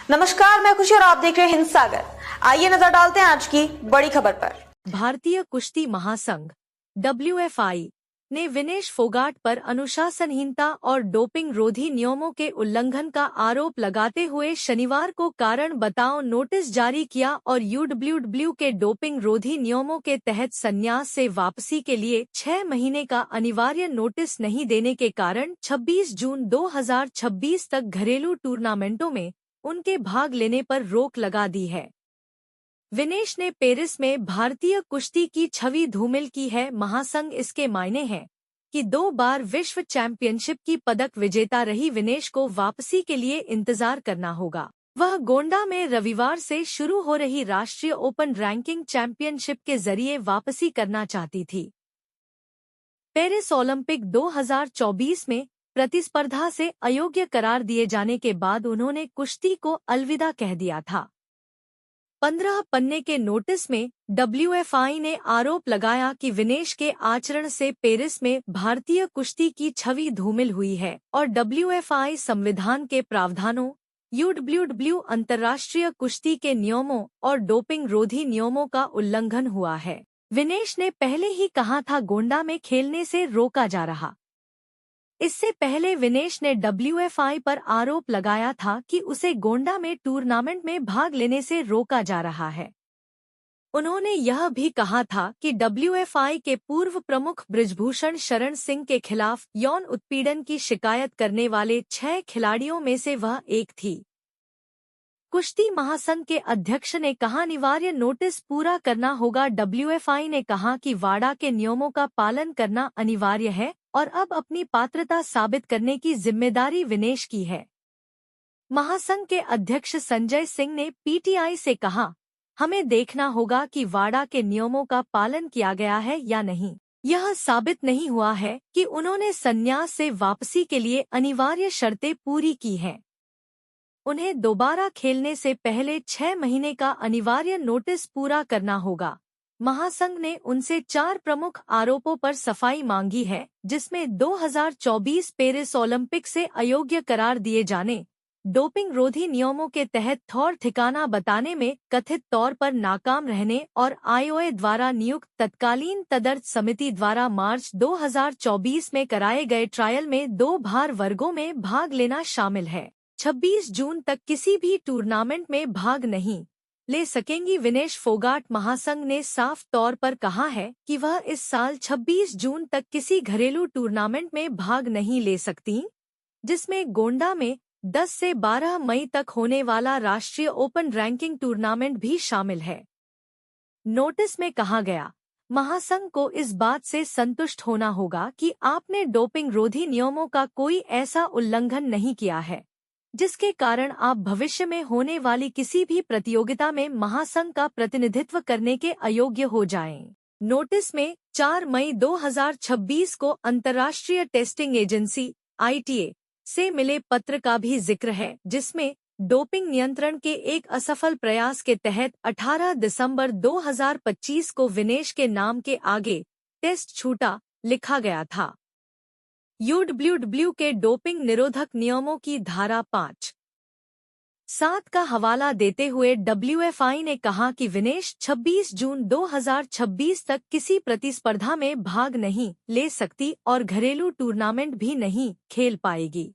नमस्कार, मैं खुशी और आप देख रहे हैं हिंद सागर। आइए नजर डालते हैं आज की बड़ी खबर पर। भारतीय कुश्ती महासंघ WFI ने विनेश फोगाट पर अनुशासनहीनता और डोपिंग रोधी नियमों के उल्लंघन का आरोप लगाते हुए शनिवार को कारण बताओ नोटिस जारी किया और UWW के डोपिंग रोधी नियमों के तहत संन्यास से वापसी के लिए 6 महीने का अनिवार्य नोटिस नहीं देने के कारण 26 जून 2026 तक घरेलू टूर्नामेंटों में उनके भाग लेने पर रोक लगा दी है। विनेश ने पेरिस में भारतीय कुश्ती की छवि धूमिल की है। महासंघ इसके मायने हैं कि 2 बार विश्व चैंपियनशिप की पदक विजेता रही विनेश को वापसी के लिए इंतजार करना होगा। वह गोंडा में रविवार से शुरू हो रही राष्ट्रीय ओपन रैंकिंग चैंपियनशिप के जरिए वापसी करना चाहती थी। पेरिस ओलंपिक 2024 में प्रतिस्पर्धा से अयोग्य करार दिए जाने के बाद उन्होंने कुश्ती को अलविदा कह दिया था। 15 पन्ने के नोटिस में WFI ने आरोप लगाया कि विनेश के आचरण से पेरिस में भारतीय कुश्ती की छवि धूमिल हुई है और WFI संविधान के प्रावधानों, UWW अंतर्राष्ट्रीय कुश्ती के नियमों और डोपिंग रोधी नियमों का उल्लंघन हुआ है। विनेश ने पहले ही कहा था गोंडा में खेलने से रोका जा रहा। इससे पहले विनेश ने WFI पर आरोप लगाया था कि उसे गोंडा में टूर्नामेंट में भाग लेने से रोका जा रहा है। उन्होंने यह भी कहा था कि WFI के पूर्व प्रमुख बृजभूषण शरण सिंह के खिलाफ यौन उत्पीड़न की शिकायत करने वाले 6 खिलाड़ियों में से वह एक थी। कुश्ती महासंघ के अध्यक्ष ने कहा अनिवार्य नोटिस पूरा करना होगा। WFI ने कहा कि वाडा के नियमों का पालन करना अनिवार्य है और अब अपनी पात्रता साबित करने की जिम्मेदारी विनेश की है। महासंघ के अध्यक्ष संजय सिंह ने PTI से कहा, हमें देखना होगा कि वाडा के नियमों का पालन किया गया है या नहीं। यह साबित नहीं हुआ है कि उन्होंने संन्यास से वापसी के लिए अनिवार्य शर्तें पूरी की हैं। उन्हें दोबारा खेलने से पहले 6 महीने का अनिवार्य नोटिस पूरा करना होगा। महासंघ ने उनसे 4 प्रमुख आरोपों पर सफाई मांगी है, जिसमें 2024 पेरिस ओलंपिक से अयोग्य करार दिए जाने, डोपिंग रोधी नियमों के तहत थौर ठिकाना बताने में कथित तौर पर नाकाम रहने और IOA द्वारा नियुक्त तत्कालीन तदर्थ समिति द्वारा मार्च 2024 में कराए गए ट्रायल में 2 भार वर्गों में भाग लेना शामिल है। 26 जून तक किसी भी टूर्नामेंट में भाग नहीं ले सकेंगी विनेश फोगाट। महासंघ ने साफ तौर पर कहा है कि वह इस साल 26 जून तक किसी घरेलू टूर्नामेंट में भाग नहीं ले सकती, जिसमें गोंडा में 10 से 12 मई तक होने वाला राष्ट्रीय ओपन रैंकिंग टूर्नामेंट भी शामिल है। नोटिस में कहा गया, महासंघ को इस बात से संतुष्ट होना होगा कि आपने डोपिंग रोधी नियमों का कोई ऐसा उल्लंघन नहीं किया है जिसके कारण आप भविष्य में होने वाली किसी भी प्रतियोगिता में महासंघ का प्रतिनिधित्व करने के अयोग्य हो जाएं। नोटिस में 4 मई 2026 को अंतर्राष्ट्रीय टेस्टिंग एजेंसी ITA से मिले पत्र का भी जिक्र है, जिसमें डोपिंग नियंत्रण के एक असफल प्रयास के तहत 18 दिसंबर 2025 को विनेश के नाम के आगे टेस्ट छूटा लिखा गया था। UWW के डोपिंग निरोधक नियमों की धारा 5(7) का हवाला देते हुए WFI ने कहा कि विनेश 26 जून 2026 तक किसी प्रतिस्पर्धा में भाग नहीं ले सकती और घरेलू टूर्नामेंट भी नहीं खेल पाएगी।